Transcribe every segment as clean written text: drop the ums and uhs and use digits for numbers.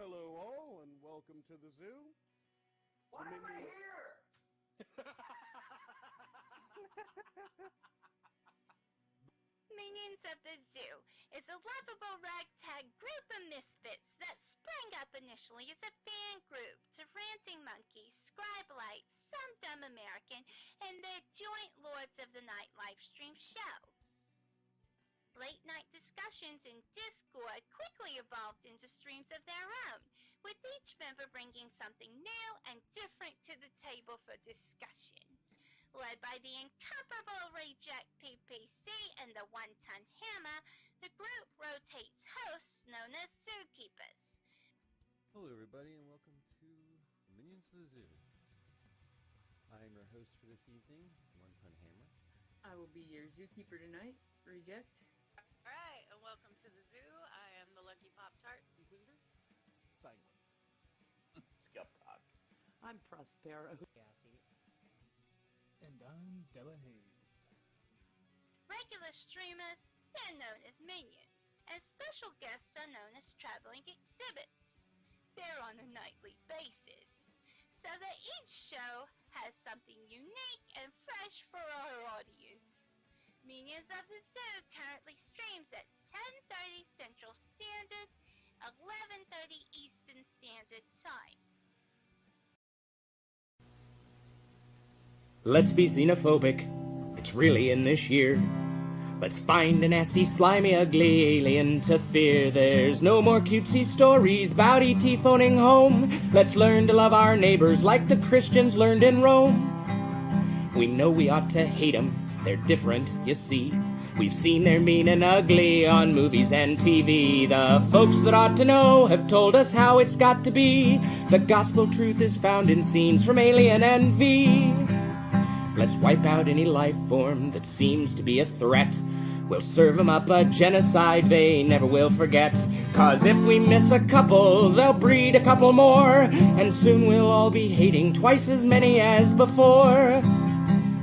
Hello all, and welcome to the zoo. Why am I here? Minions of the Zoo is a lovable ragtag group of misfits that sprang up initially as a fan group to Ranting Monkey, Scribelite, Some Dumb American, and their joint Lords of the Night livestream show. Late-night discussions in Discord quickly evolved into streams of their own, with each member bringing something new and different to the table for discussion. Led by the incomparable Rejekt PPC and the one-ton hammer, the group rotates hosts known as Zookeepers. Hello everybody and welcome to Minions of the Zoo. I'm your host for this evening, One Ton Hammer. I will be your zookeeper tonight, Rejekt. Alright, and welcome to the zoo. I am TheLuckyPoptart, Inquisitor. Sanguine. Skep Tock. I'm Prospero. And I'm Delahazed. Regular streamers, they're known as minions, and special guests are known as traveling exhibits. They're on a nightly basis, so that each show has something unique and fresh for our audience. Minions of the Zoo currently streams at 10:30 Central Standard, 11:30 Eastern Standard Time. Let's be xenophobic. It's really in this year. Let's find a nasty, slimy, ugly alien to fear. There's no more cutesy stories about E.T. phoning home. Let's learn to love our neighbors like the Christians learned in Rome. We know we ought to hate them. They're different, you see. We've seen they're mean and ugly on movies and TV. The folks that ought to know have told us how it's got to be. The gospel truth is found in scenes from Alien and V. Let's wipe out any life form that seems to be a threat. We'll serve them up a genocide they never will forget. 'Cause if we miss a couple, they'll breed a couple more. And soon we'll all be hating twice as many as before.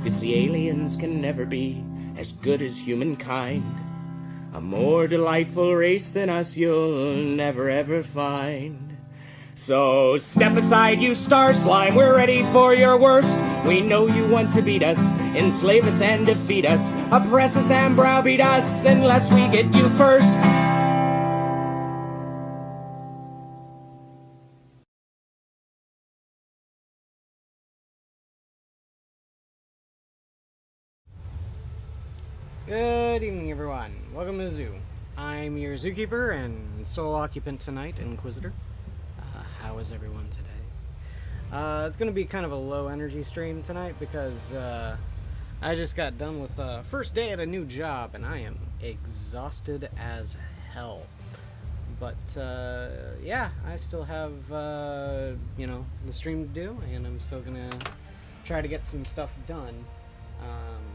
You see, aliens can never be as good as humankind. A more delightful race than us you'll never ever find. So step aside, you star slime, we're ready for your worst. We know you want to beat us, enslave us and defeat us, oppress us and browbeat us unless we get you first. Good evening, everyone. Welcome to the zoo. I'm your zookeeper and sole occupant tonight, Inquisitor. How is everyone today? It's going to be kind of a low energy stream tonight because I just got done with first day at a new job and I am exhausted as hell. But yeah, I still have the stream to do, and I'm still going to try to get some stuff done.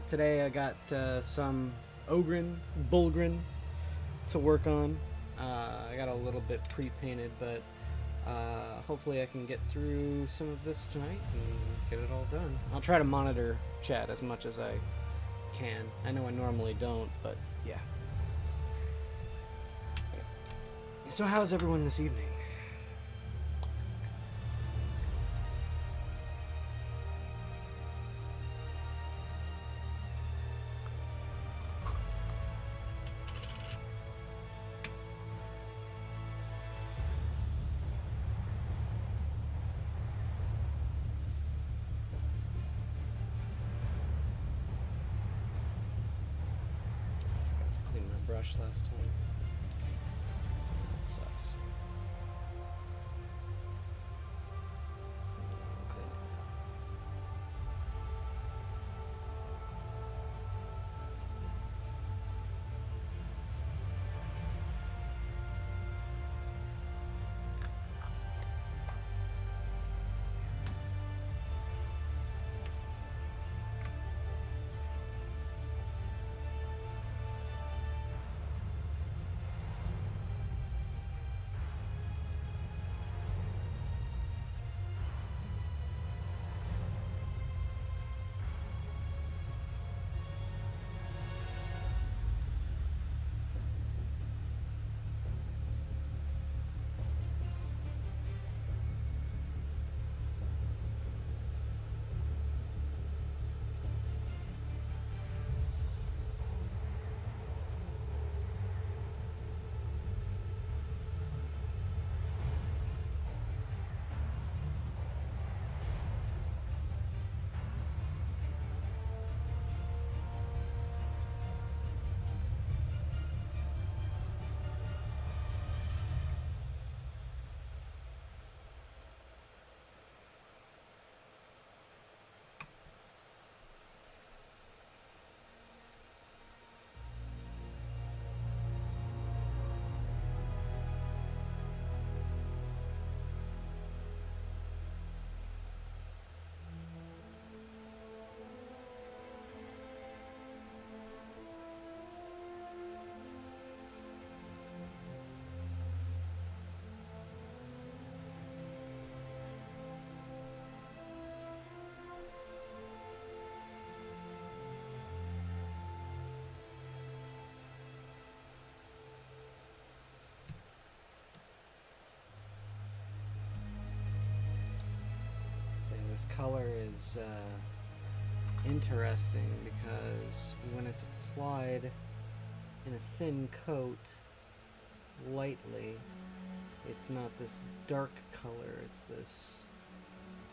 Today I got some Ogryn, Bulgrin to work on. I got a little bit pre-painted, but hopefully I can get through some of this tonight and get it all done. I'll try to monitor chat as much as I can. I know I normally don't, but yeah. So how's everyone this evening? Last time. That sucks. Okay. say this color is interesting because when it's applied in a thin coat lightly, it's not this dark color, it's this,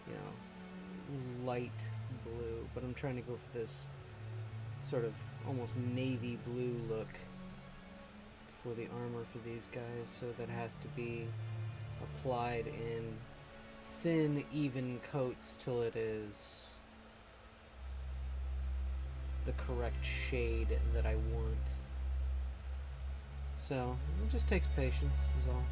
you know, light blue, but I'm trying to go for this sort of almost navy blue look for the armor for these guys, so that has to be applied in thin, even coats till it is the correct shade that I want. So, it just takes patience, is all.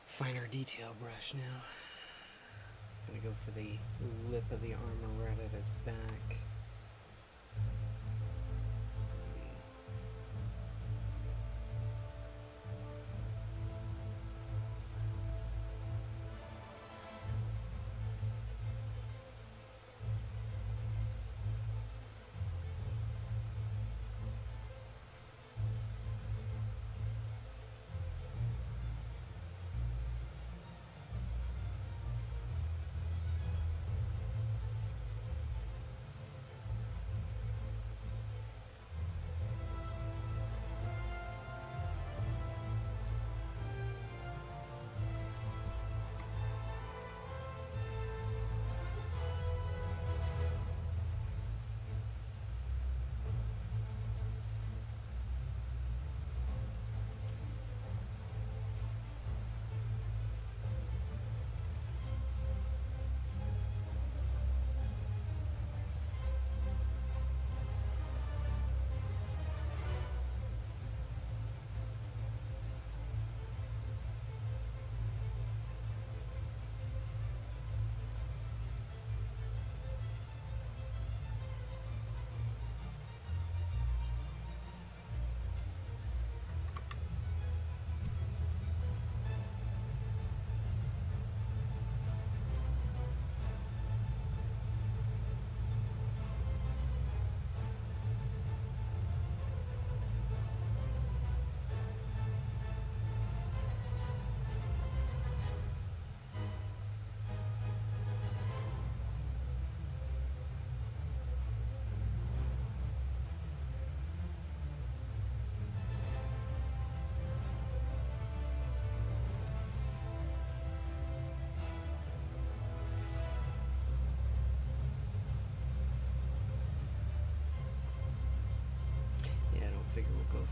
Finer detail brush now. Gonna go for the lip of the armor right at his back. It's gonna be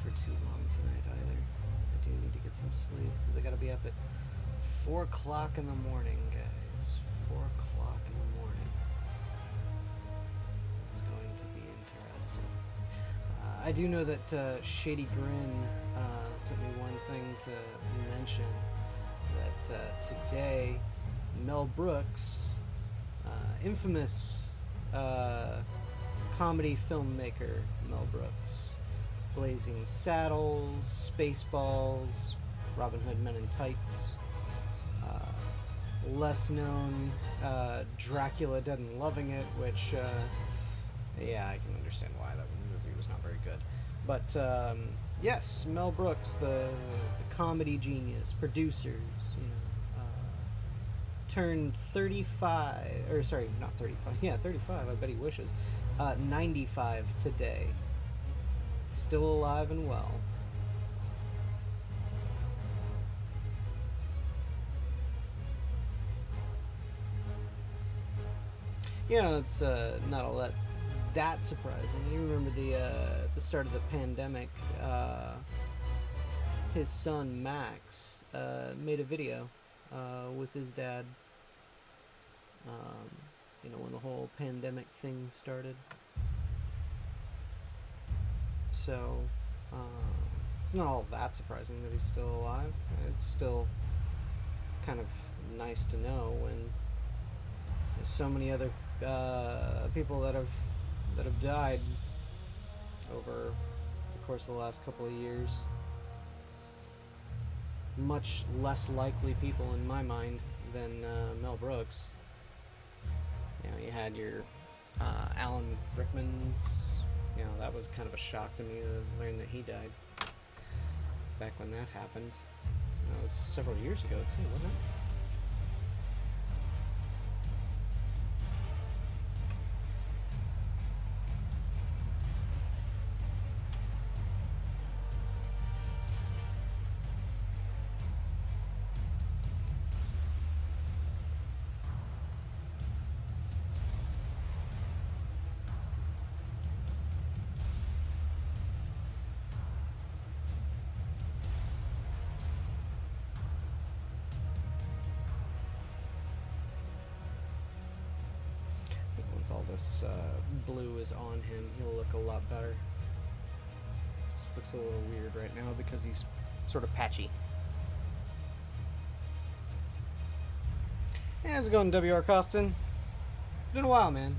for too long tonight either. I do need to get some sleep because I gotta be up at 4 o'clock in the morning, guys. 4 o'clock in the morning. It's going to be interesting. I do know that Shady Grin sent me one thing to mention, that today Mel Brooks, infamous comedy filmmaker Mel Brooks, Blazing Saddles, Spaceballs, Robin Hood Men in Tights, less known Dracula Dead and Loving It, which, yeah, I can understand why that movie was not very good. But, yes, Mel Brooks, the comedy genius, producers, you know, turned 35, or sorry, not 35, yeah, 35, I bet he wishes, 95 today. Still alive and well. You know, it's not all that surprising. You remember the start of the pandemic, his son Max made a video with his dad, you know, when the whole pandemic thing started. So it's not all that surprising that he's still alive. It's still kind of nice to know when there's so many other people that have died over the course of the last couple of years. Much less likely people in my mind than Mel Brooks. You know, you had your Alan Rickman's. You know, that was kind of a shock to me to learn that he died back when that happened. That was several years ago too, wasn't it? Once all this blue is on him, he'll look a lot better. Just looks a little weird right now because he's sort of patchy. Hey, how's it going, W.R. Costin? Been a while, man.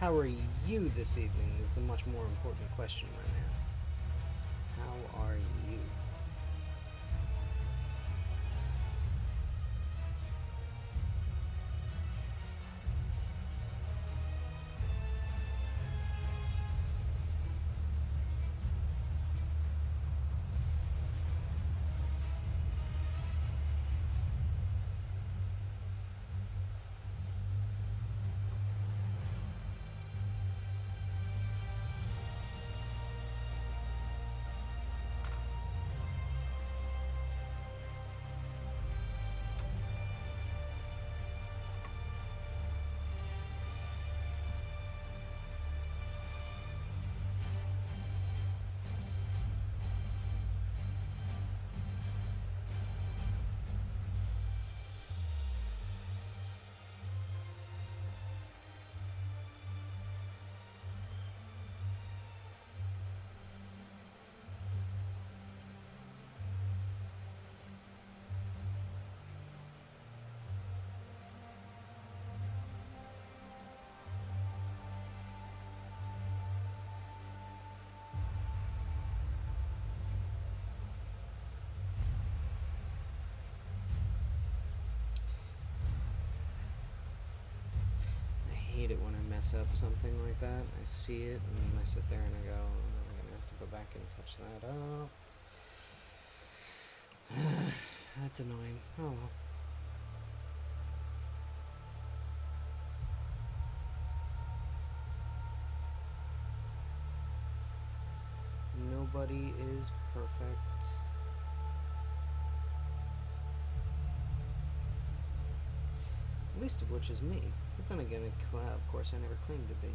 How are you this evening is the much more important question right now. How are you? I hate it when I mess up something like that. I see it and I sit there and I go, oh, I'm gonna have to go back and touch that up. That's annoying. Oh well. Nobody is perfect. Least of which is me. But then again, of course, I never claimed to be.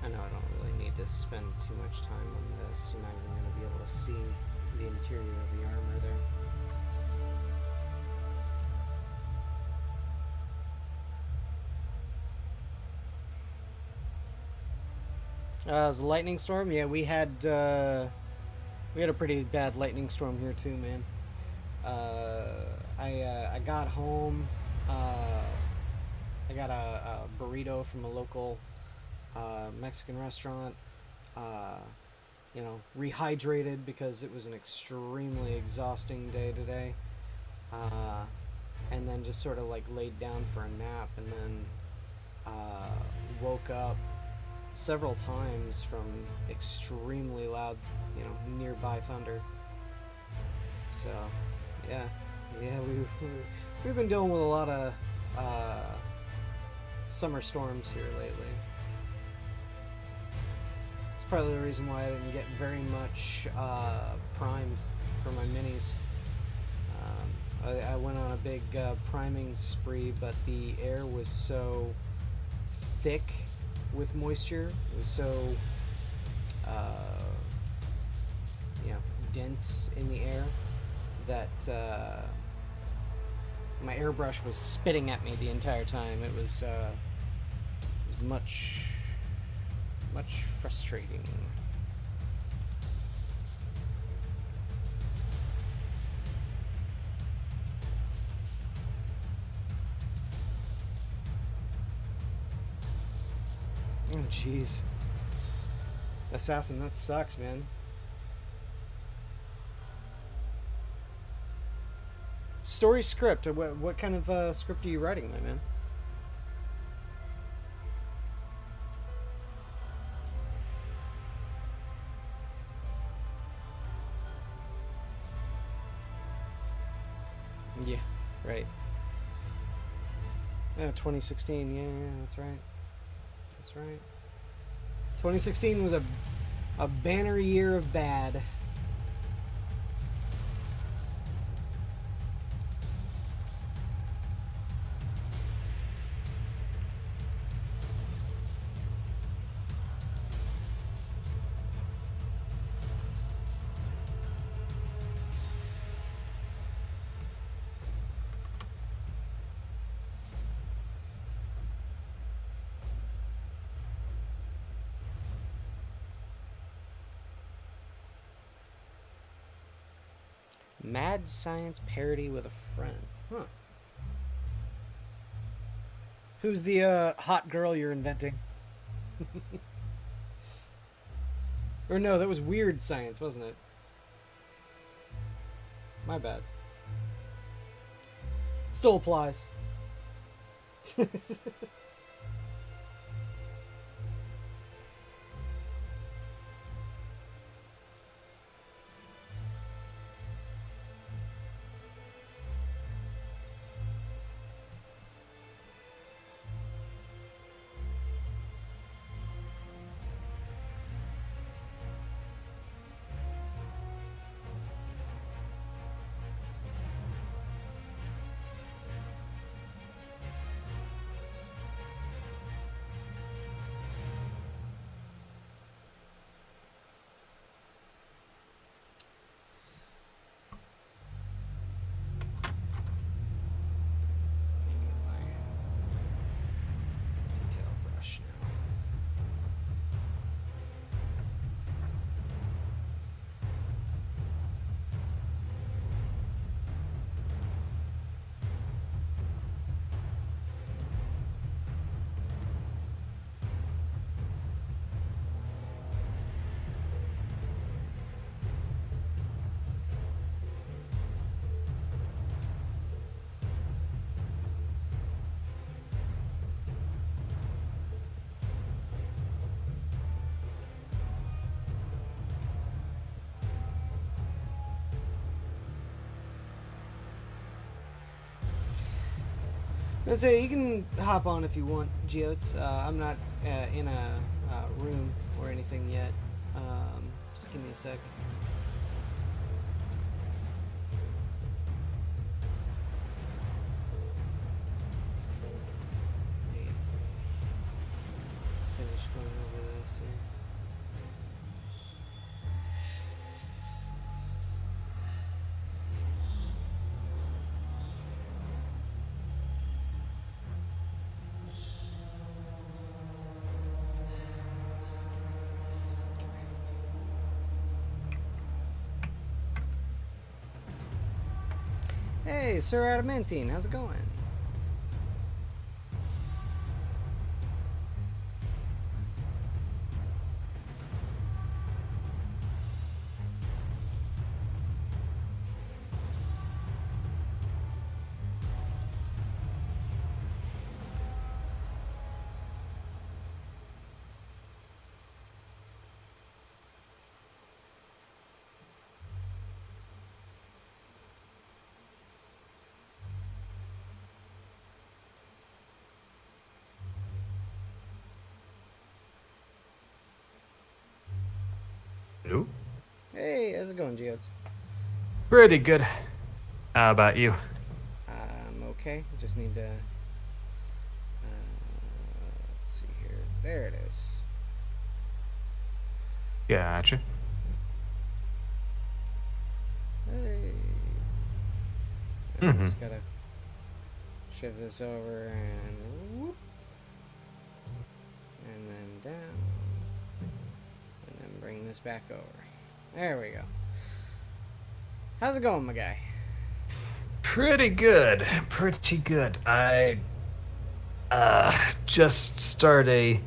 I know I don't really need to spend too much time on this. You're not even going to be able to see the interior of the armor there. It was a lightning storm. Yeah, we had a pretty bad lightning storm here too, man. I got home. I got a burrito from a local Mexican restaurant. You know, rehydrated because it was an extremely exhausting day today. And then just sort of like laid down for a nap, and then woke up several times from extremely loud, you know, nearby thunder. So, yeah, we've been dealing with a lot of summer storms here lately. It's probably the reason why I didn't get very much primed for my minis. I went on a big priming spree, but the air was so thick with moisture. It was so, you know, dense in the air that my airbrush was spitting at me the entire time. It was much frustrating. Oh, jeez. Assassin, that sucks, man. Story script. What kind of script are you writing, my man? Yeah, right. 2016, yeah, that's right. That's right. 2016 was a banner year of bad. Mad science parody with a friend. Huh. Who's the hot girl you're inventing? Or no, that was weird science, wasn't it? My bad. Still applies. I say you can hop on if you want, Geodes. I'm not in a room or anything yet. Just give me a sec. Finish going over this here. Hey, Sir Adamantine, how's it going? Hello? Hey, how's it going, Geodes? Pretty good. How about you? I'm okay. Just need to... let's see here. There it is. Gotcha. Hey. Mm-hmm. Just gotta shift this over and whoop. And then down. And then bring this back over. There we go. How's it going, my guy? Pretty good. Pretty good. I just started a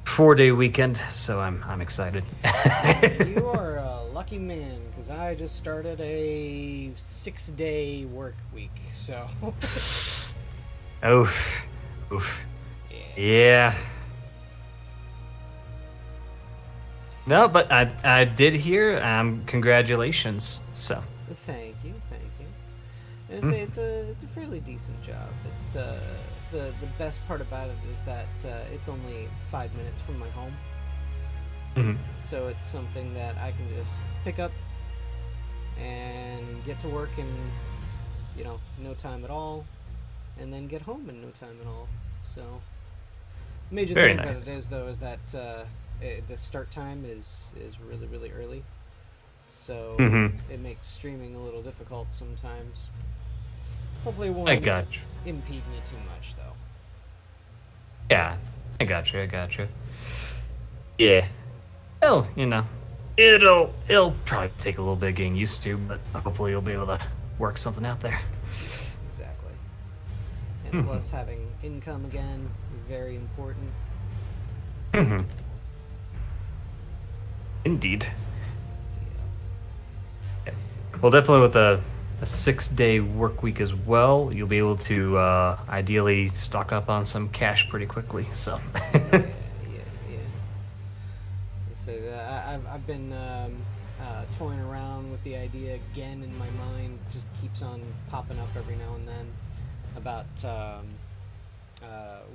4-day weekend, so I'm excited. You are a lucky man, because I just started a 6-day work week, so... Oof. Oof. Yeah. No, but I did hear, congratulations, so... Thank you. It's a fairly decent job. It's the best part about it is that it's only 5 minutes from my home. Mm-hmm. So it's something that I can just pick up and get to work in, no time at all, and then get home in no time at all. So major Very thing nice. about it is though is that the start time is really, really early. So it makes streaming a little difficult sometimes. Hopefully it won't impede me too much, though. Yeah, I got you. Yeah. Well, it'll probably take a little bit of getting used to, but hopefully you'll be able to work something out there. Exactly. And plus having income again, very important. Mm-hmm. Indeed. Yeah. Well, definitely with a 6-day work week as well, you'll be able to ideally stock up on some cash pretty quickly. So. Yeah. So I've been toying around with the idea again in my mind. Just keeps on popping up every now and then about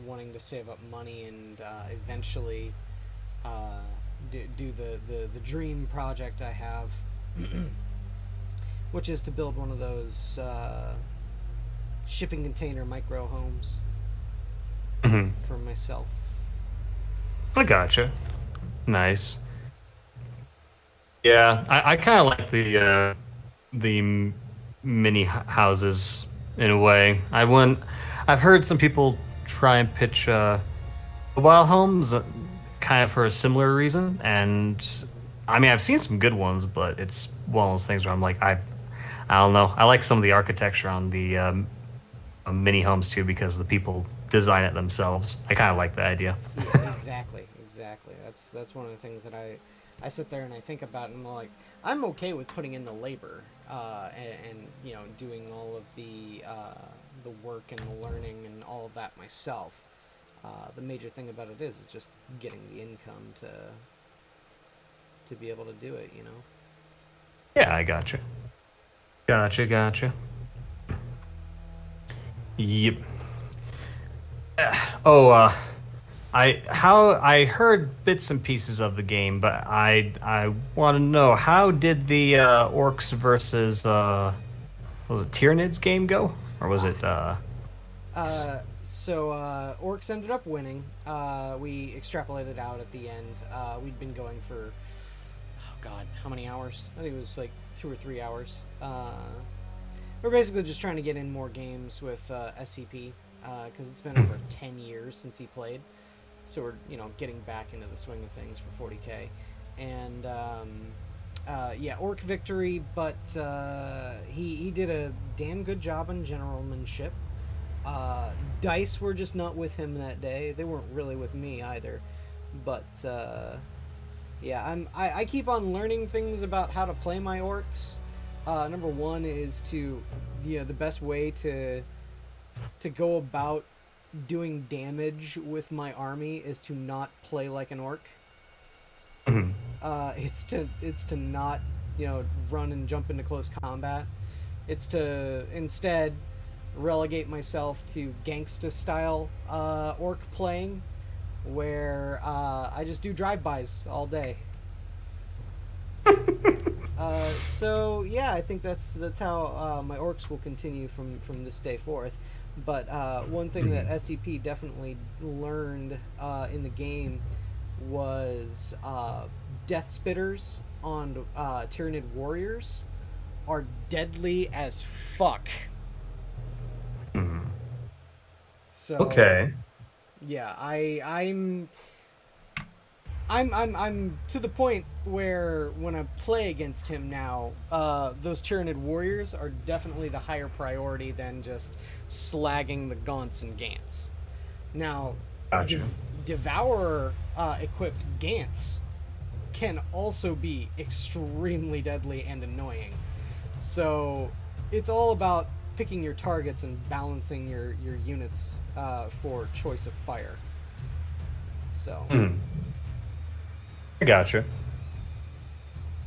wanting to save up money and eventually do the dream project I have. Which is to build one of those shipping container micro homes for myself. I gotcha. Nice. Yeah, I kind of like the mini houses in a way. I've heard some people try and pitch mobile homes kind of for a similar reason, and I mean I've seen some good ones, but it's one of those things where I'm like I don't know. I like some of the architecture on the mini homes too because the people design it themselves. I kind of like the idea. Yeah, exactly. That's one of the things that I sit there and I think about, and I'm like, I'm okay with putting in the labor and doing all of the work and the learning and all of that myself. The major thing about it is just getting the income to be able to do it. Yeah, I gotcha. Gotcha. Yep. I heard bits and pieces of the game, but I want to know, how did the orcs versus was it Tyranids game go, or was it So orcs ended up winning. We extrapolated out at the end. We'd been going for how many hours? I think it was like 2 or 3 hours. We're basically just trying to get in more games with SCP because it's been over 10 years since he played. So we're getting back into the swing of things for 40k, and yeah, orc victory, but he did a damn good job on generalmanship. Dice were just not with him that day. They weren't really with me either. But yeah, I keep on learning things about how to play my orcs. Number one is the best way to go about doing damage with my army is to not play like an orc. It's to not, run and jump into close combat. It's to instead relegate myself to gangsta style orc playing, where I just do drive-bys all day. So yeah, I think that's how my orcs will continue from this day forth. But one thing that SCP definitely learned in the game was death spitters on Tyranid warriors are deadly as fuck. So Okay. yeah, I'm to the point where when I play against him now, those Tyranid warriors are definitely the higher priority than just slagging the Gaunts and Gants. Now, Gotcha. Devourer equipped Gants can also be extremely deadly and annoying. So it's all about picking your targets and balancing your units for choice of fire. So I gotcha.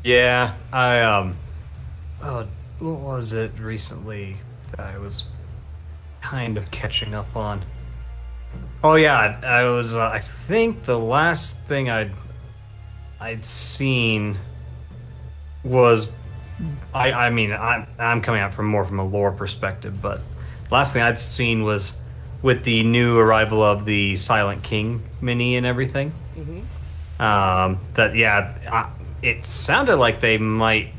Yeah, I what was it recently that I was kind of catching up on? Oh yeah, I was. I think the last thing I'd seen was, I mean, I'm coming out from a lore perspective, but last thing I'd seen was with the new arrival of the Silent King mini and everything. It sounded like they might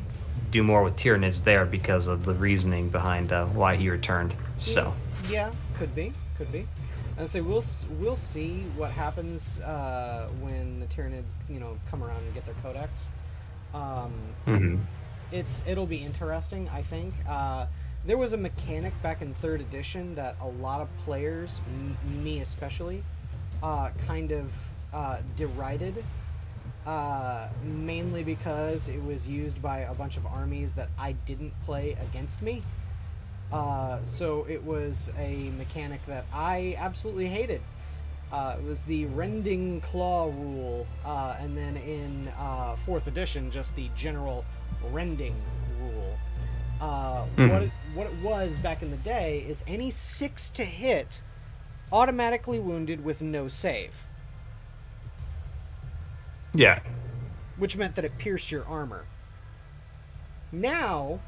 do more with Tyranids there because of the reasoning behind why he returned. So yeah, could be. And so we'll see what happens when the Tyranids come around and get their codex. It'll be interesting, I think. There was a mechanic back in 3rd edition that a lot of players, me especially, kind of derided, mainly because it was used by a bunch of armies that I didn't play against me. So it was a mechanic that I absolutely hated. It was the Rending Claw rule, and then in 4th edition, just the general Rending rule. What it was back in the day is any 6 to hit automatically wounded with no save. yeah, Which meant that it pierced your armor. Now,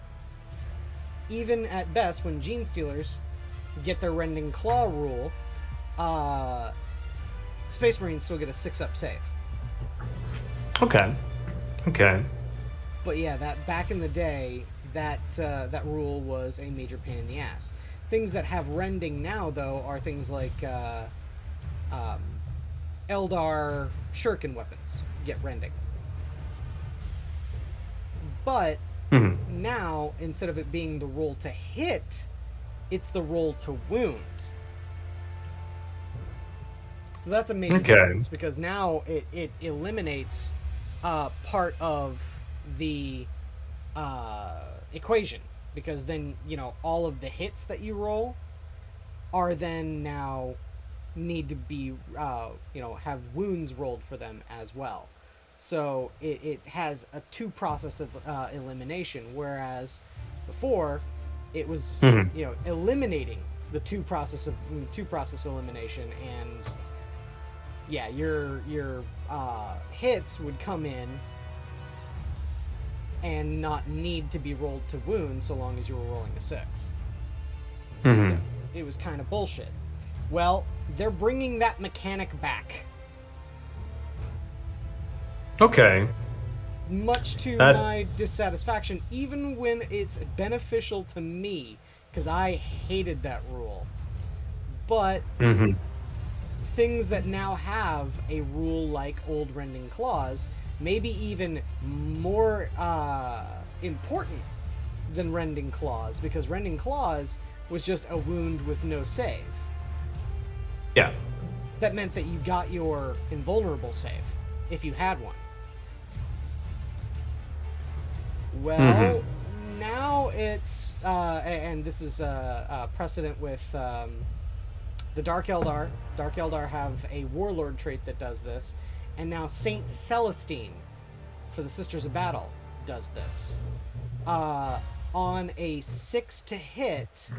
even at best, when Gene Stealers get their Rending Claw rule, Space Marines still get a 6-up save. okay. But yeah, that back in the day, that rule was a major pain in the ass. Things that have Rending now, though, are things like Eldar Shuriken weapons get Rending. But now, instead of it being the roll to hit, it's the roll to wound. So that's a major difference, because now it eliminates part of the equation, because then all of the hits that you roll are then now need to be have wounds rolled for them as well. So it has a 2 process of elimination, whereas before it was eliminating the 2 process elimination, and yeah, your hits would come in and not need to be rolled to wound so long as you were rolling a 6. So it was kind of bullshit. Well, they're bringing that mechanic back. Okay. Much to my dissatisfaction, even when it's beneficial to me, because I hated that rule. But things that now have a rule like Old Rending Claws maybe even more important than Rending Claws, because Rending Claws was just a wound with no save. Yeah. That meant that you got your invulnerable save, if you had one. Well, now it's, and this is precedent with the Dark Eldar. Dark Eldar have a Warlord trait that does this, and now Saint Celestine, for the Sisters of Battle, does this. On a 6 to hit,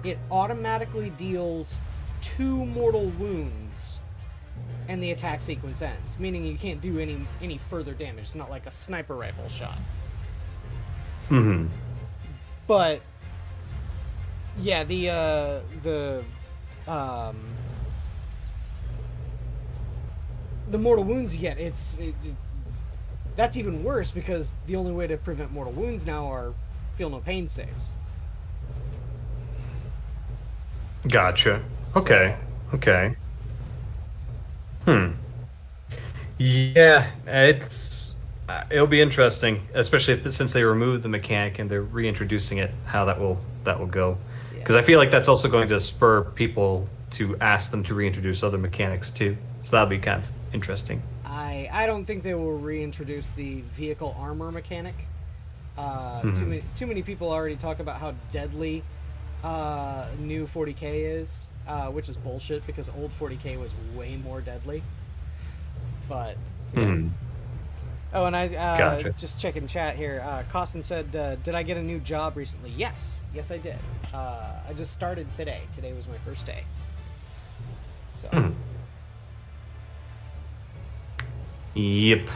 it automatically deals 2 mortal wounds, and the attack sequence ends. Meaning you can't do any further damage. It's not like a sniper rifle shot. But yeah, the mortal wounds you get, it's that's even worse, because the only way to prevent mortal wounds now are feel no pain saves. Gotcha. Okay. Yeah, it'll be interesting, especially since they removed the mechanic and they're reintroducing it, how that will go. Because I feel like that's also going to spur people to ask them to reintroduce other mechanics too. So that'll be kind of interesting. I don't think they will reintroduce the vehicle armor mechanic. Too many people already talk about how deadly new 40k is, which is bullshit, because old 40k was way more deadly. But yeah. Oh, and I Gotcha. Just checking chat here. Costin said, "Did I get a new job recently?" Yes, I did. I just started today. Today was my first day. So. Yep.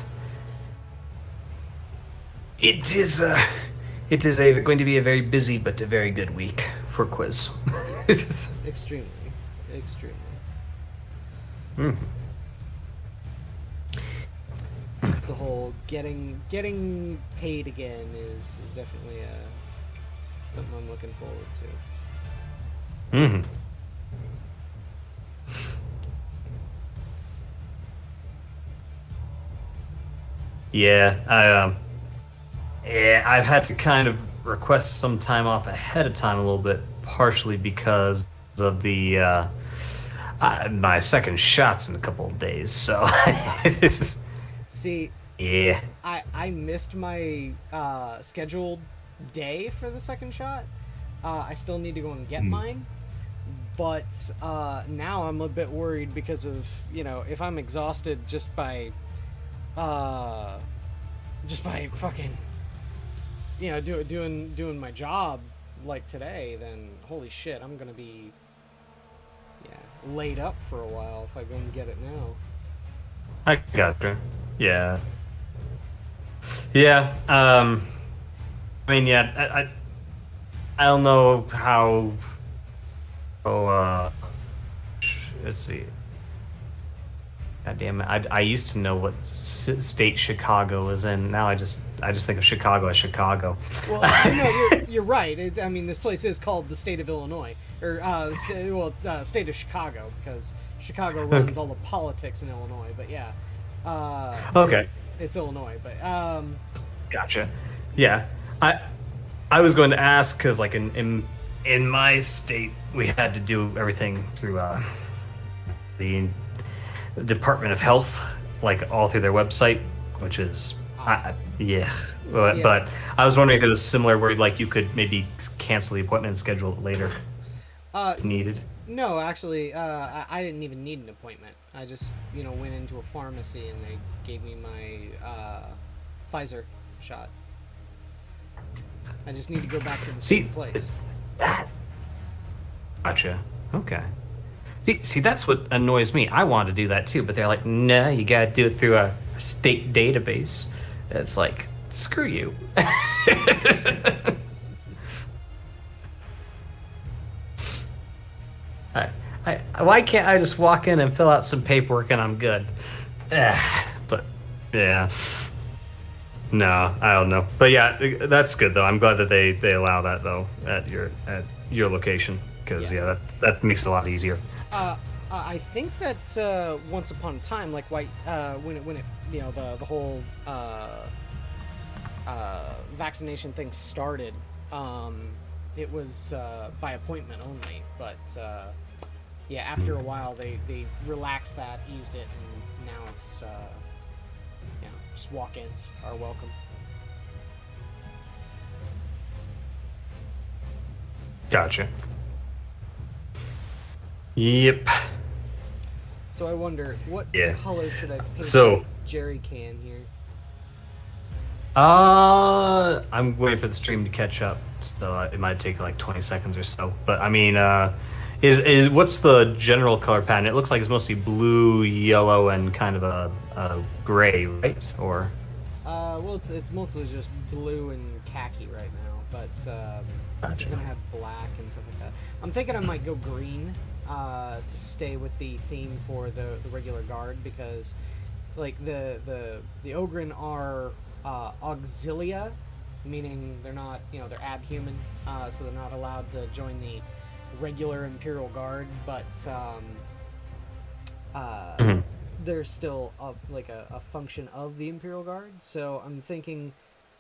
It is going to be a very busy but a very good week for quiz. Extremely. It's the whole getting paid again is definitely something I'm looking forward to. Yeah, I've had to kind of request some time off ahead of time a little bit, partially because of the my second shot's in a couple of days. So See, yeah, I missed my scheduled day for the second shot. I still need to go and get mine, but now I'm a bit worried because of, if I'm exhausted just by fucking, doing my job like today, then holy shit, I'm gonna be laid up for a while if I go and get it now. I gotcha. Yeah. I mean, I don't know how. Let's see. God damn it! I used to know what state Chicago was in. Now I just think of Chicago as Chicago. Well, no, you're right. This place is called the state of Illinois, or state of Chicago, because Chicago runs all the politics in Illinois. But yeah. Okay. It's Illinois, but Gotcha. Yeah, I was going to ask because, like, in my state, we had to do everything through the Department of Health, like all through their website, which is But I was wondering if it was similar, where like you could maybe cancel the appointment and schedule it later if needed. No, actually, I didn't even need an appointment. I just, went into a pharmacy and they gave me my Pfizer shot. I just need to go back to the same place. Gotcha. Okay. See, that's what annoys me. I want to do that too, but they're like, nah, you gotta do it through a state database. It's like, screw you. Why can't I just walk in and fill out some paperwork and I'm good? But yeah, no, I don't know. But yeah, that's good though. I'm glad that they allow that though at your location, because that makes it a lot easier. I think that once upon a time, like when the whole vaccination thing started, it was by appointment only. But yeah, after a while, they relaxed that, eased it, and now it's just walk-ins are welcome. Gotcha. Yep. So I wonder, what color should I paint So, jerry can here? I'm waiting for the stream to catch up, so it might take like 20 seconds or so. But I mean, is what's the general color pattern? It looks like it's mostly blue, yellow, and kind of a gray, right? Or well, it's mostly just blue and khaki right now, but it's gonna have black and stuff like that. I'm thinking I might go green to stay with the theme for the regular guard, because like the Ogryn are auxilia, meaning they're not, they're abhuman, so they're not allowed to join the regular Imperial Guard, but they're still a function of the Imperial Guard. So I'm thinking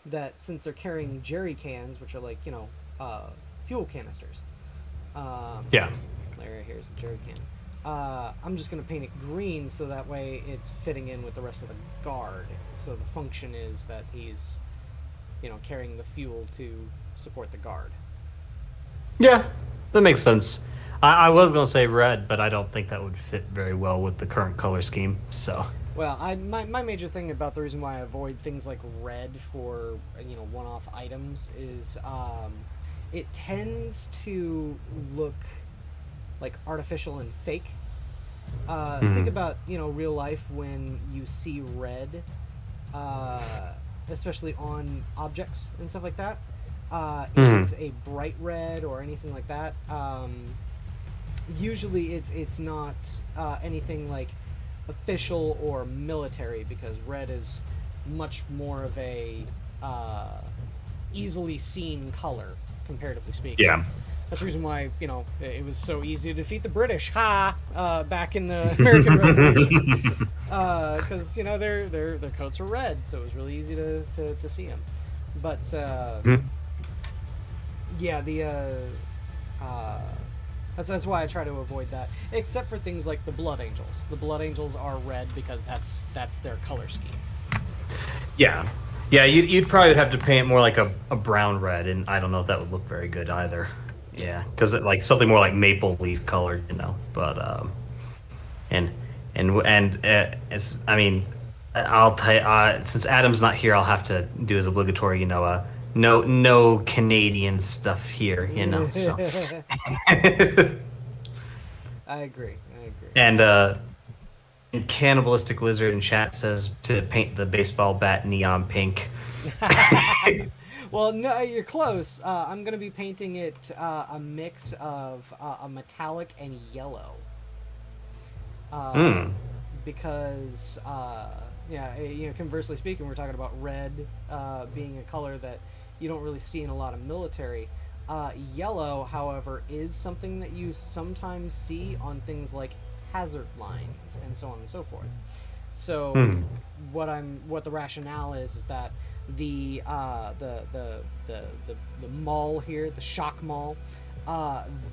that since they're carrying jerry cans, which are like, fuel canisters. Here's the jerry can. I'm just going to paint it green so that way it's fitting in with the rest of the guard. So the function is that he's, carrying the fuel to support the guard. Yeah, that makes sense. I was going to say red, but I don't think that would fit very well with the current color scheme, so... Well, my major thing about the reason why I avoid things like red for, one-off items is it tends to look like artificial and fake. Think about, real life when you see red, especially on objects and stuff like that. If it's a bright red or anything like that, usually it's not anything like official or military, because red is much more of a easily seen color, comparatively speaking. Yeah. That's the reason why, it was so easy to defeat the British, back in the American Revolution. Because, their coats were red, so it was really easy to see them. But, yeah, that's why I try to avoid that. Except for things like the Blood Angels. The Blood Angels are red because that's their color scheme. Yeah. Yeah, you'd probably have to paint more like a brown red, and I don't know if that would look very good either. Yeah, because like something more like maple leaf colored, But it's, I mean, I'll tell you, since Adam's not here, I'll have to do his obligatory, no Canadian stuff here, So. I agree. And Cannibalistic Lizard in chat says to paint the baseball bat neon pink. Well, no, you're close. I'm going to be painting it a mix of a metallic and yellow. Because, conversely speaking, we're talking about red being a color that you don't really see in a lot of military. Yellow, however, is something that you sometimes see on things like hazard lines and so on and so forth. So what the rationale is that the maul here, the shock maul,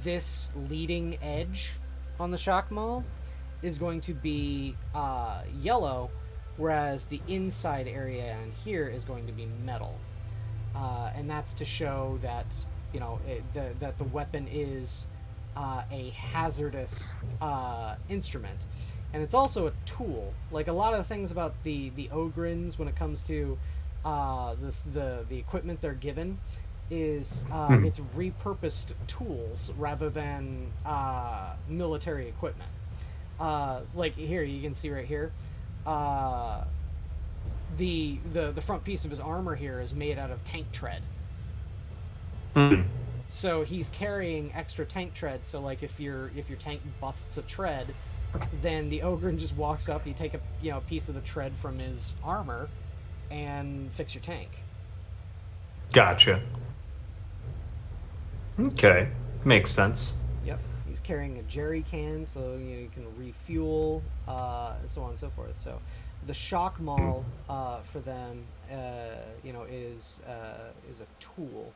this leading edge on the shock maul is going to be yellow, whereas the inside area in here is going to be metal, and that's to show that that the weapon is a hazardous instrument, and it's also a tool. Like a lot of the things about the Ogryns when it comes to the equipment they're given is it's repurposed tools rather than military equipment. Like here, you can see right here, the front piece of his armor here is made out of tank tread. So he's carrying extra tank tread. So like if your tank busts a tread, then the Ogryn just walks up, you take a piece of the tread from his armor, and fix your tank. Gotcha. Okay, makes sense. Yep, he's carrying a jerry can, so you can refuel, so on and so forth. So The shock maul for them, is a tool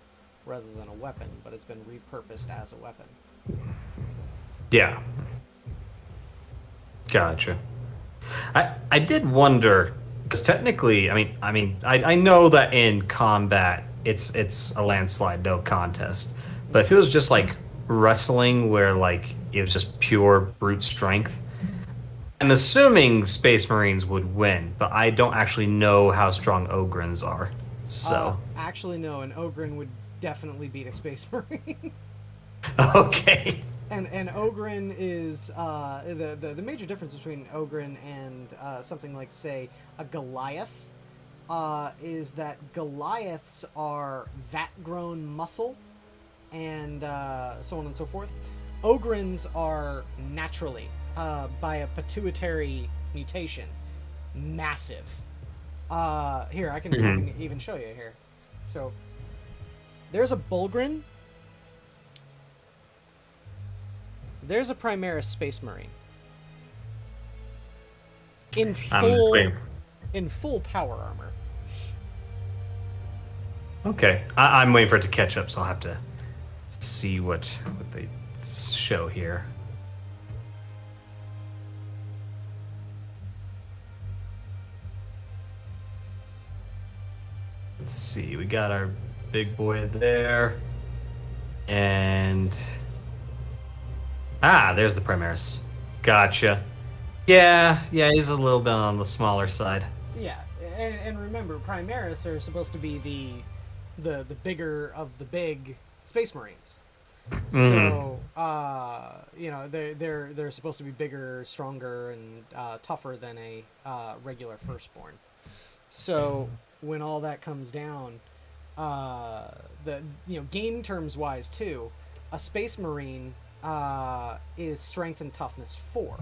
rather than a weapon, but it's been repurposed as a weapon. Yeah. Gotcha. I did wonder, because technically, I know that in combat it's a landslide, no contest. But if it was just like wrestling, where like it was just pure brute strength, I'm assuming Space Marines would win. But I don't actually know how strong Ogryns are. So actually, no, an Ogryn would definitely beat a Space Marine. Okay. And Ogryn is the major difference between Ogryn and something like, say, a Goliath is that Goliaths are vat-grown muscle and so on and so forth. Ogryns are naturally, by a pituitary mutation, massive. Here, I can even show you here. So, there's a Bulgryn. There's a Primaris Space Marine. In full power armor. Okay. I'm waiting for it to catch up, so I'll have to see what they show here. Let's see. We got our big boy there. And... there's the Primaris. Gotcha. Yeah, he's a little bit on the smaller side. Yeah, and remember, Primaris are supposed to be the bigger of the big Space Marines. So, they're supposed to be bigger, stronger, and tougher than a regular Firstborn. So, when all that comes down, game terms wise too, a Space Marine is strength and toughness 4.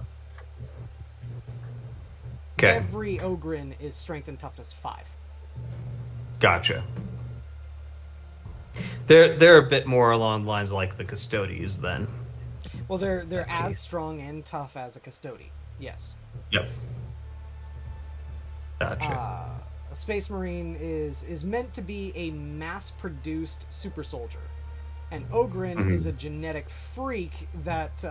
Okay. Every Ogryn is strength and toughness 5. Gotcha. They're a bit more along the lines of like the Custodes then. Well, they're as strong and tough as a Custode. Yes. Yep. Gotcha. A Space Marine is meant to be a mass-produced super soldier. And Ogryn is a genetic freak that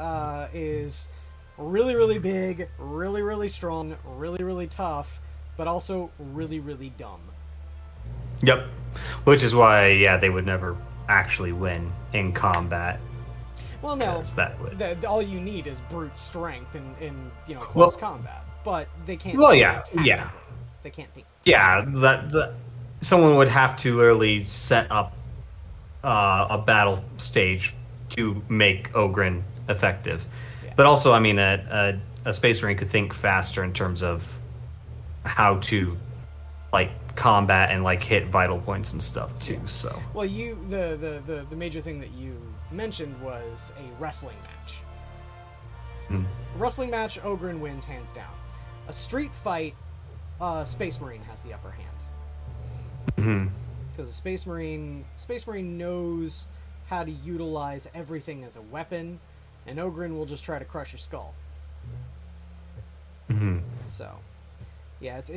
is really, really big, really, really strong, really, really tough, but also really, really dumb. Yep. Which is why, they would never actually win in combat. Well, no. That would... all you need is brute strength in close combat. But they can't... Well, yeah. They can't think. Yeah, someone would have to literally set up a battle stage to make Ogryn effective. Yeah. But also, a Space Marine could think faster in terms of how to combat and hit vital points and stuff too. So well, the major thing that you mentioned was a wrestling match. A wrestling match, Ogryn wins hands down. A street fight, Space Marine has the upper hand. Because a Space Marine knows how to utilize everything as a weapon, and Ogryn will just try to crush your skull. So, yeah, it's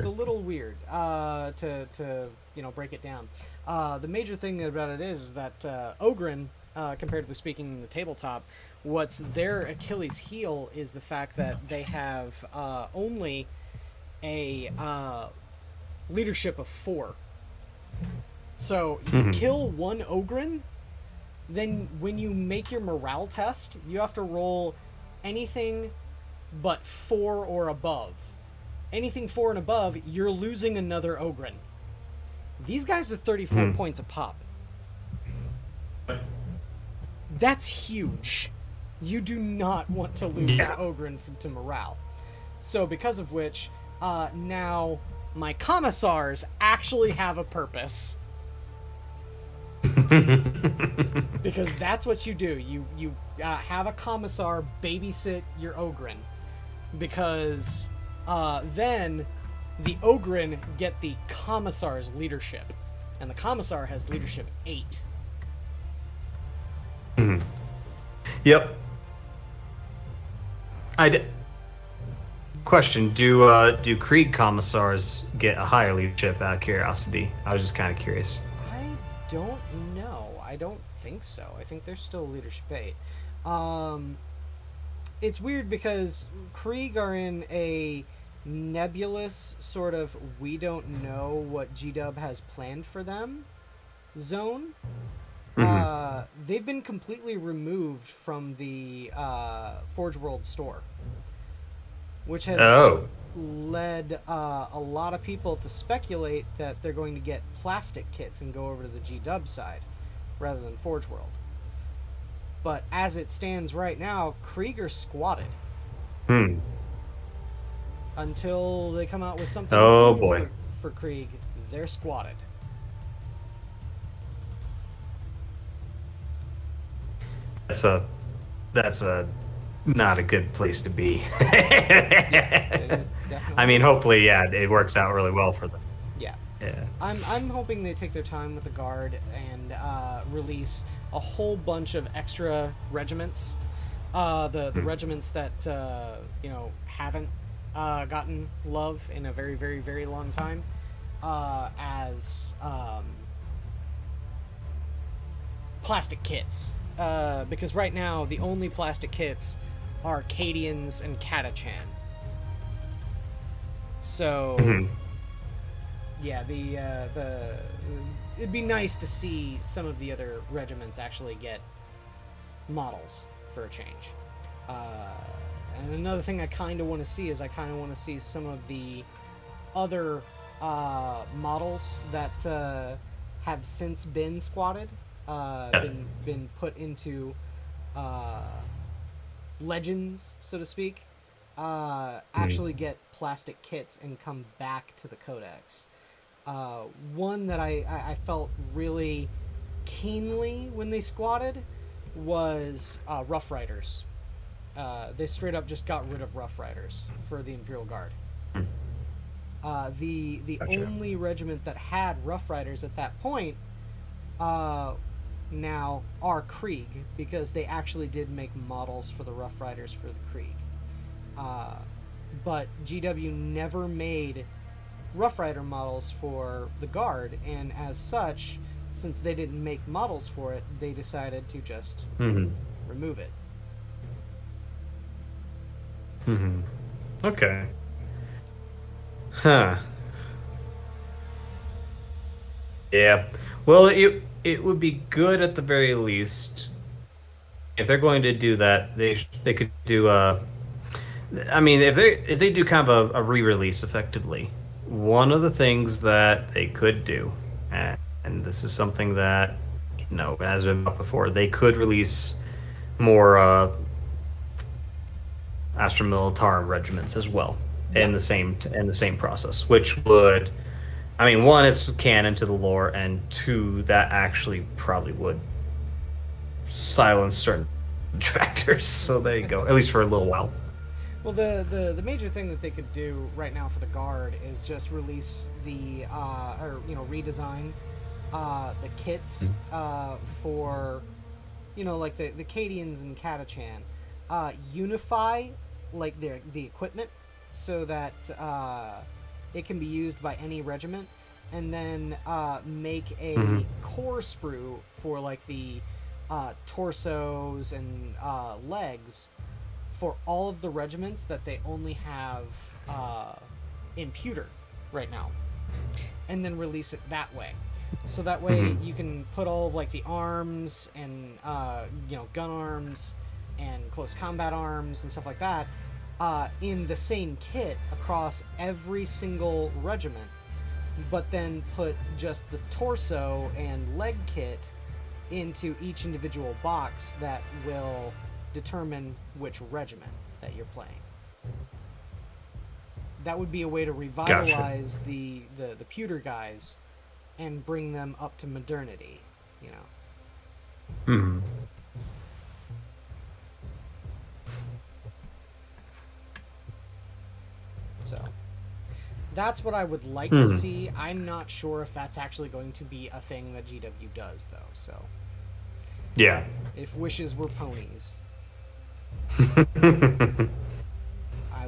a little weird to break it down. The major thing about it is that Ogryn, comparatively speaking, in the tabletop, what's their Achilles heel is the fact that they have only a leadership of 4. So you kill one Ogryn, then when you make your morale test, you have to roll anything but 4 or above. Anything 4 and above, you're losing another Ogryn. These guys are 34 points a pop. That's huge. You do not want to lose Ogryn to morale. So because of which, now my commissars actually have a purpose. Because that's what you do. You have a commissar babysit your Ogryn. Because then the Ogryn get the commissar's leadership. And the commissar has leadership 8. Yep. question: do Krieg commissars get a higher leadership? Out of curiosity, I was just kind of curious. I don't know. I don't think so. I think they're still leadership 8. It's weird because Krieg are in a nebulous sort of we don't know what GW has planned for them zone. They've been completely removed from the Forge World store, which has led a lot of people to speculate that they're going to get plastic kits and go over to the GW side rather than Forge World. But as it stands right now, Krieg are squatted. Until they come out with something for Krieg, they're squatted. That's a not a good place to be. Yeah, I mean, hopefully, it works out really well for them. Yeah. Yeah. I'm hoping they take their time with the Guard and release a whole bunch of extra regiments. The regiments that haven't gotten love in a very, very, very long time as plastic kits. Because right now the only plastic kits are Cadians and Catachan. So yeah, it'd be nice to see some of the other regiments actually get models for a change. And another thing I kind of want to see is some of the other models that have since been squatted, been put into legends, so to speak, actually get plastic kits and come back to the Codex. One that I felt really keenly when they squatted was Rough Riders. They straight up just got rid of Rough Riders for the Imperial Guard. The only regiment that had Rough Riders at that point now are Krieg, because they actually did make models for the Rough Riders for the Krieg. But GW never made Rough Rider models for the Guard, and as such, since they didn't make models for it, they decided to just remove it. Okay. Huh. Yeah. Well, it would be good at the very least if they're going to do that. They could do I mean, if they do kind of a re-release effectively, one of the things that they could do, and this is something that has been up before, they could release more Astra Militarum regiments as well in the same process, which would, I mean, one, it's canon to the lore, and two, that actually probably would silence certain detractors. So there you go, at least for a little while. Well, the major thing that they could do right now for the Guard is just release the redesign the kits for like the Cadians and Catachan, unify like the equipment so that it can be used by any regiment, and then make a core sprue for like the torsos and legs for all of the regiments that they only have in pewter right now, and then release it that way. So that way you can put all of like the arms and gun arms and close combat arms and stuff like that in the same kit across every single regiment, but then put just the torso and leg kit into each individual box that will determine which regiment that you're playing. That would be a way to revitalize the pewter guys and bring them up to modernity, So that's what I would like to see. I'm not sure if that's actually going to be a thing that GW does, though. So yeah, if wishes were ponies, I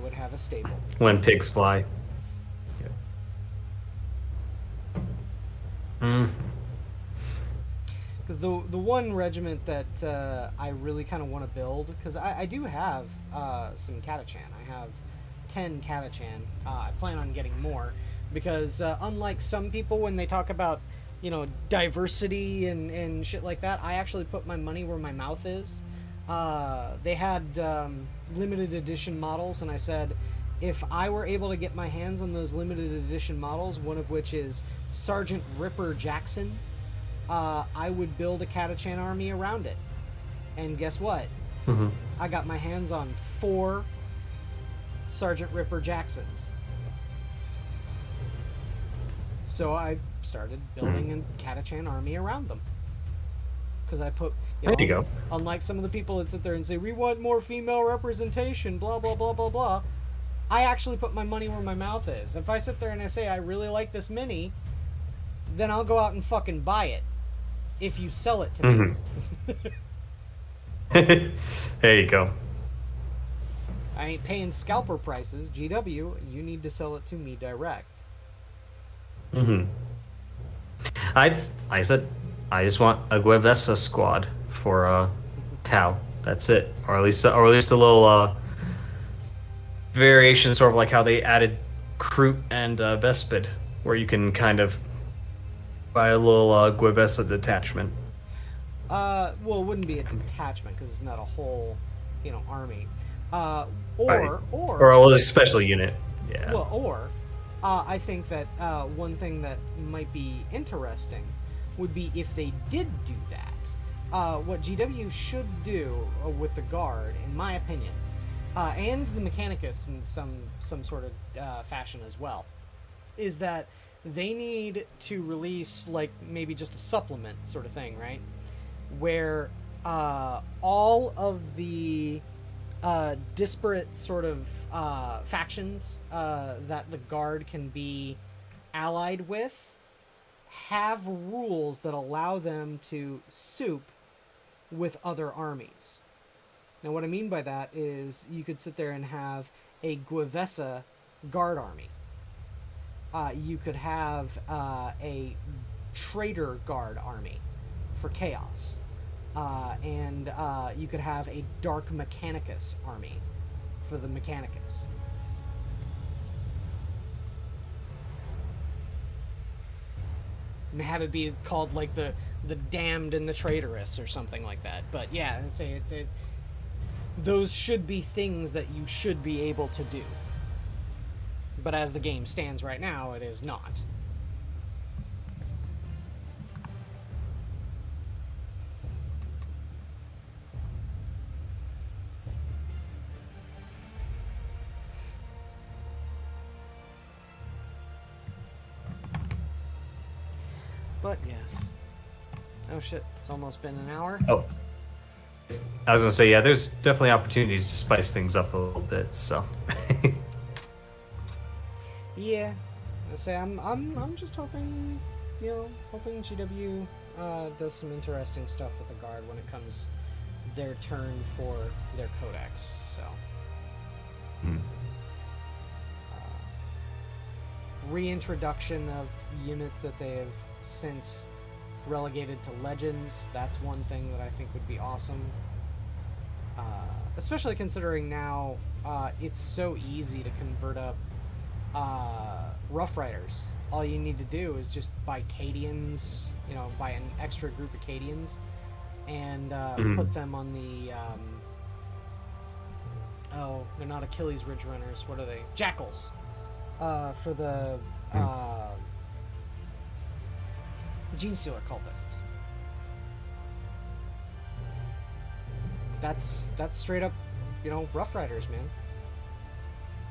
would have a stable. When pigs fly. Because the one regiment that I really kind of want to build, because I do have some Catachan. I have 10 Catachan. I plan on getting more, because unlike some people when they talk about, you know, diversity and shit like that, I actually put my money where my mouth is. They had limited edition models, and I said, if I were able to get my hands on those limited edition models, one of which is Sergeant Ripper Jackson, I would build a Catachan army around it. And guess what? Mm-hmm. I got my hands on 4 Sergeant Ripper Jacksons. So I started building a Catachan army around them. Because I put, there you go. Unlike some of the people that sit there and say, we want more female representation, blah, blah, blah, blah, blah. I actually put my money where my mouth is. If I sit there and I say, I really like this mini, then I'll go out and fucking buy it. If you sell it to me. There you go. I ain't paying scalper prices. GW, you need to sell it to me direct. Mm-hmm. I said, I just want a Guevesa squad for Tau. That's it, or at least a little variation, sort of like how they added Kroot and Vespid, where you can kind of buy a little Guevesa detachment. Well, it wouldn't be a detachment because it's not a whole, army. Right. Or a little special unit. Yeah. Well, I think that one thing that might be interesting would be if they did do that. What GW should do with the Guard, in my opinion, and the Mechanicus in some sort of fashion as well, is that they need to release, like, maybe just a supplement sort of thing, right? Where all of the disparate sort of factions that the Guard can be allied with have rules that allow them to soup with other armies. Now, what I mean by that is you could sit there and have a Guevesa Guard army. You could have a Traitor Guard army for Chaos. And you could have a Dark Mechanicus army for the Mechanicus. And have it be called, like, the Damned and the Traitorous or something like that. But yeah, those should be things that you should be able to do. But as the game stands right now, it is not. But yes. Oh shit, it's almost been an hour. Oh. I was gonna say, yeah, there's definitely opportunities to spice things up a little bit, so. Yeah. I say I'm just hoping, hoping GW does some interesting stuff with the Guard when it comes their turn for their codex, so. Reintroduction of units that they have since relegated to Legends, that's one thing that I think would be awesome. Especially considering now it's so easy to convert up Rough Riders. All you need to do is just buy Cadians, buy an extra group of Cadians, and put them on the they're not Achilles Ridge Runners, what are they? Jackals. For the Gene Stealer cultists. That's straight up, Rough Riders,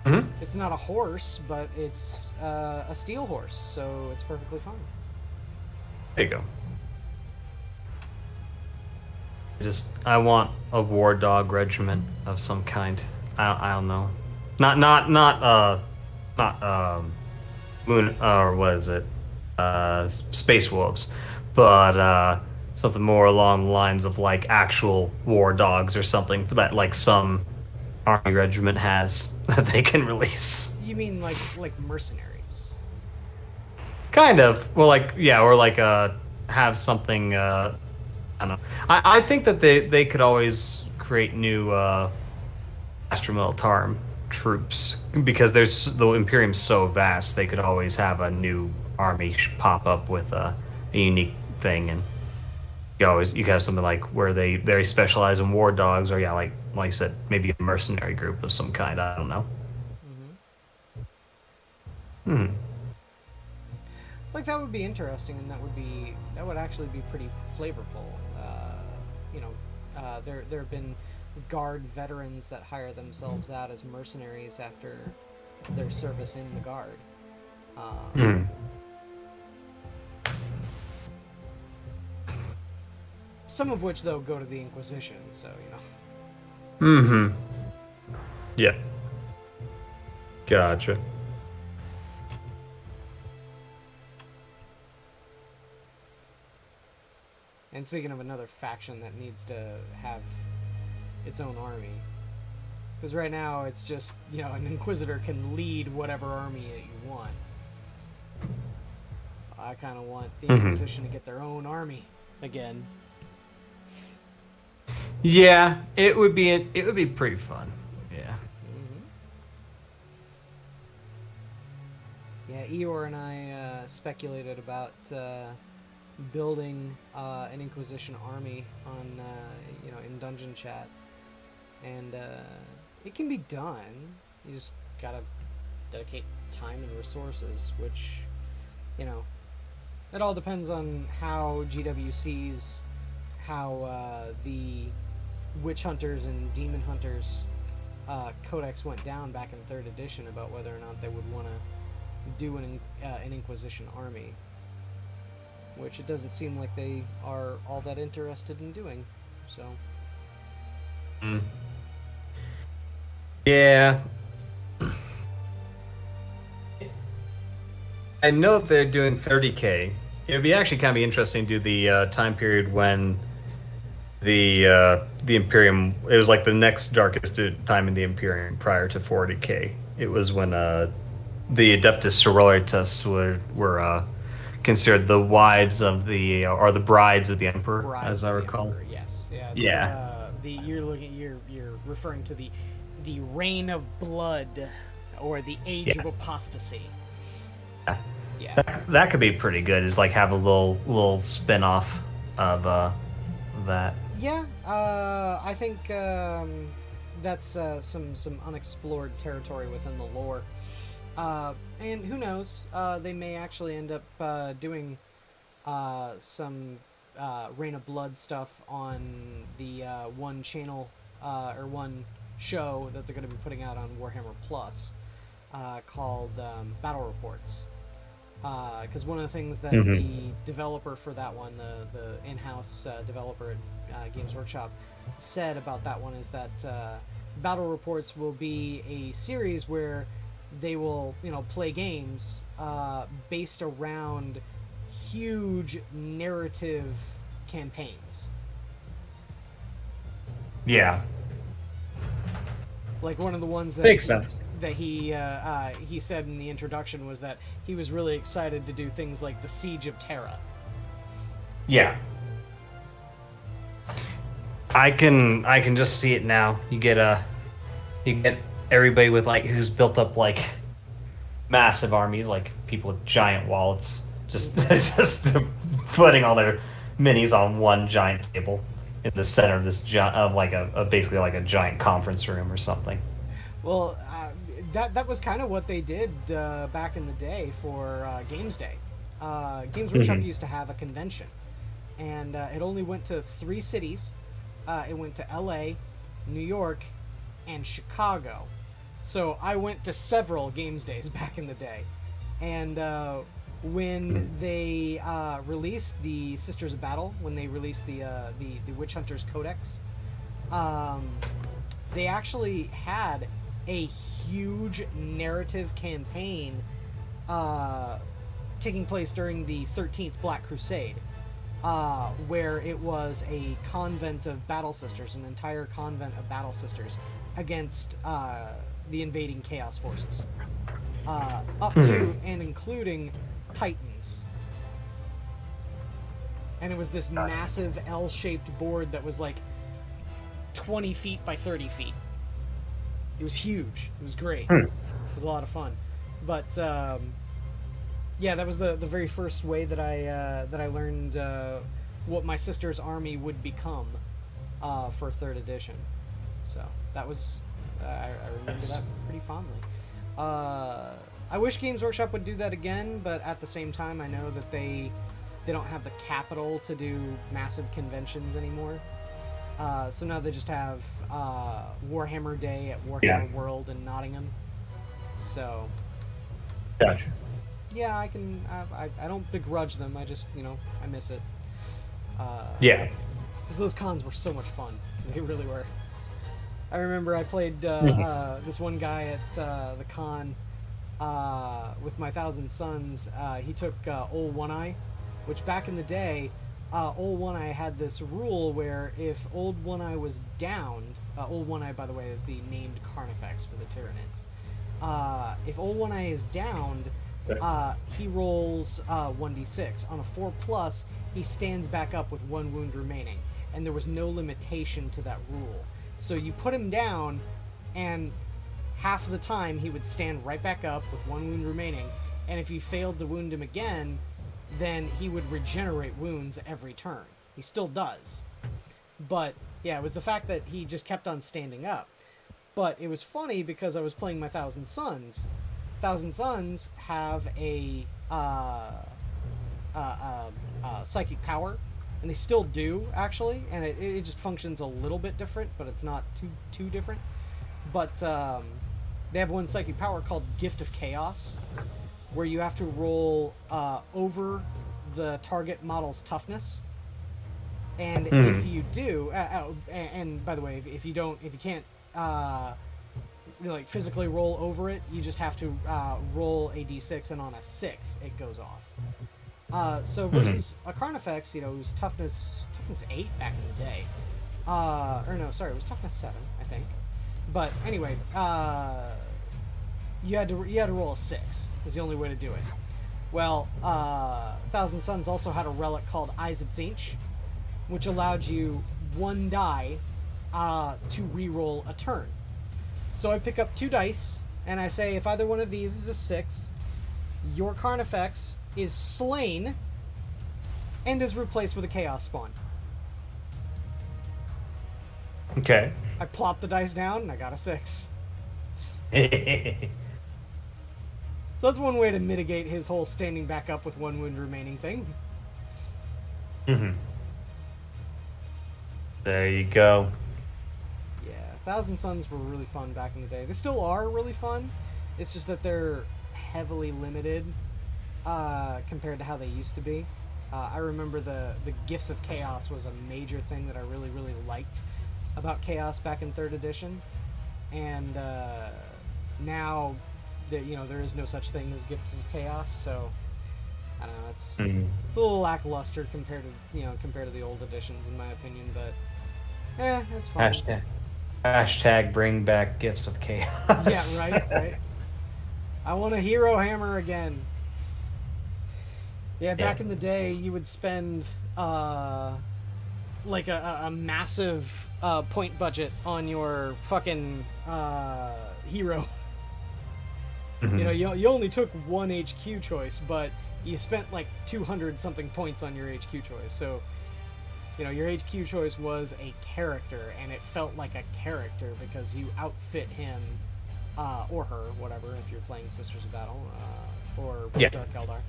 man. It's not a horse, but it's a steel horse, so it's perfectly fine. There you go. I want a war dog regiment of some kind. I don't know. Not moon, or what is it? Space wolves, but something more along the lines of like actual war dogs or something that like some army regiment has that they can release. You mean like mercenaries? Kind of. Well, like, yeah, or like have something. I don't know. I think that they could always create new Astra Militarum troops because the Imperium's so vast. They could always have a new army pop up with a unique thing, and you could have something like where they very specialize in war dogs, or yeah, like you said, maybe a mercenary group of some kind. I don't know. Like that would be interesting, and that would actually be pretty flavorful. There have been Guard veterans that hire themselves out as mercenaries after their service in the Guard. Some of which, though, go to the Inquisition, so, Yeah. Gotcha. And speaking of another faction that needs to have its own army, because right now it's just, an Inquisitor can lead whatever army that you want. I kind of want the Inquisition to get their own army again. Yeah, it would be pretty fun. Yeah. Yeah, Eeyore and I speculated about building an Inquisition army on in Dungeon Chat, and it can be done. You just gotta dedicate time and resources, which it all depends on how GW sees how the Witch Hunters and Demon Hunters codex went down back in 3rd edition, about whether or not they would want to do an Inquisition army, which it doesn't seem like they are all that interested in doing. So yeah, I know they're doing 30K. It would be actually kind of interesting to do the time period when the Imperium. It was like the next darkest time in the Imperium prior to 40K. It was when the Adeptus Sororitas were considered the wives of the or the brides of the Emperor, Brides as I of the recall. Emperor, yes. Yeah. You're referring to the Reign of Blood, or the Age of Apostasy. Yeah. That could be pretty good. Is like have a little spin-off of that. Yeah, I think that's some unexplored territory within the lore. And who knows? They may actually end up doing some Reign of Blood stuff on the one channel or one show that they're going to be putting out on Warhammer Plus called Battle Reports. Because one of the things that the developer for that one, the in-house developer at Games Workshop, said about that one is that Battle Reports will be a series where they will, play games based around huge narrative campaigns. Yeah. Like one of the ones that makes sense. That he said in the introduction was that he was really excited to do things like the Siege of Terra. Yeah. I can just see it now. You get everybody with like who's built up like massive armies, like people with giant wallets, just putting all their minis on one giant table in the center of this basically like a giant conference room or something. Well, that was kind of what they did back in the day for Games Day. Games Workshop used to have a convention, and it only went to 3 cities. It went to LA, New York, and Chicago. So I went to several Games Days back in the day. And when they released the Sisters of Battle, when they released the Witch Hunters Codex, they actually had a huge narrative campaign taking place during the 13th Black Crusade, where it was a convent of Battle Sisters, an entire convent of Battle Sisters, against the invading Chaos forces. Up to and including Titans. And it was this massive L-shaped board that was like 20 feet by 30 feet. It was huge. It was great. It was a lot of fun. But yeah, that was the very first way that I learned what my sister's army would become for 3rd edition. So that was I remember that pretty fondly. I wish Games Workshop would do that again, but at the same time, I know that they don't have the capital to do massive conventions anymore. So now they just have Warhammer Day at Warhammer World in Nottingham. So, gotcha. Yeah, I don't begrudge them. I just, I miss it. Yeah. Because those cons were so much fun. They really were. I remember I played this one guy at the con with my 1,000 Sons. He took Old One Eye, which back in the day, Old One Eye had this rule where if Old One Eye was downed, Old One Eye, by the way, is the named Carnifex for the Tyranids. If Old One Eye is downed, he rolls 1d6. On a 4+, he stands back up with 1 wound remaining, and there was no limitation to that rule. So you put him down, and half the time he would stand right back up with 1 wound remaining, and if you failed to wound him again, then he would regenerate wounds every turn. He still does. But, yeah, it was the fact that he just kept on standing up. But it was funny because I was playing my 1,000 Sons. 1,000 Sons have a psychic power, and they still do, actually, and it just functions a little bit different, but it's not too different. But they have one psychic power called Gift of Chaos, where you have to roll over the target model's toughness, and if you do, and by the way, if you can't physically roll over it, you just have to roll a d6, and on a 6 it goes off. So versus a Carnifex, it was toughness 8 back in the day, or no, sorry, it was toughness 7, I think. But anyway, you had to roll a 6. Was the only way to do it. Well, 1,000 Sons also had a relic called Eyes of Tzeentch, which allowed you 1 die to re-roll a turn. So I pick up 2 dice, and I say, if either one of these is a 6, your Carnifex is slain and is replaced with a Chaos Spawn. Okay. I plop the dice down, and I got a 6. So that's one way to mitigate his whole standing back up with 1 wound remaining thing. There you go. Yeah, 1,000 Sons were really fun back in the day. They still are really fun. It's just that they're heavily limited compared to how they used to be. I remember the Gifts of Chaos was a major thing that I really, really liked about Chaos back in 3rd edition. And now, there is no such thing as Gifts of Chaos, so I don't know. It's a little lackluster compared to the old editions, in my opinion. But it's fine. Hashtag bring back Gifts of Chaos. Yeah, right. I want a hero hammer again. Yeah, back in the day, you would spend like a massive point budget on your fucking hero. You only took 1 HQ choice, but you spent like 200 something points on your HQ choice. So, your HQ choice was a character, and it felt like a character because you outfit him or her, whatever, if you're playing Sisters of Battle or Dark Eldar.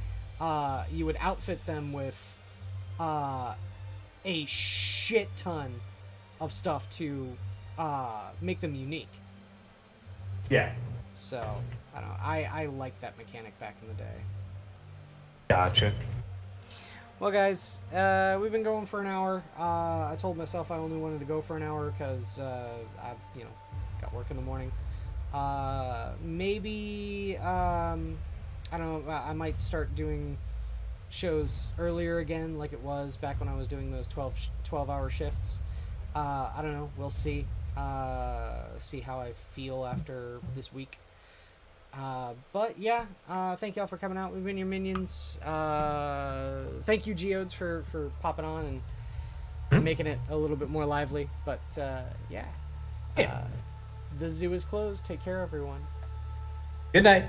You would outfit them with a shit ton of stuff to make them unique. Yeah. So, I don't know. I liked that mechanic back in the day. Gotcha. Well, guys, we've been going for an hour. I told myself I only wanted to go for an hour because I got work in the morning. Maybe I don't know. I might start doing shows earlier again, like it was back when I was doing those 12-hour shifts. I don't know. We'll see. See how I feel after this week. But yeah, thank y'all for coming out. We've been your minions. Thank you, Geodes, for popping on and making it a little bit more lively. But yeah. The zoo is closed. Take care, everyone. Good night.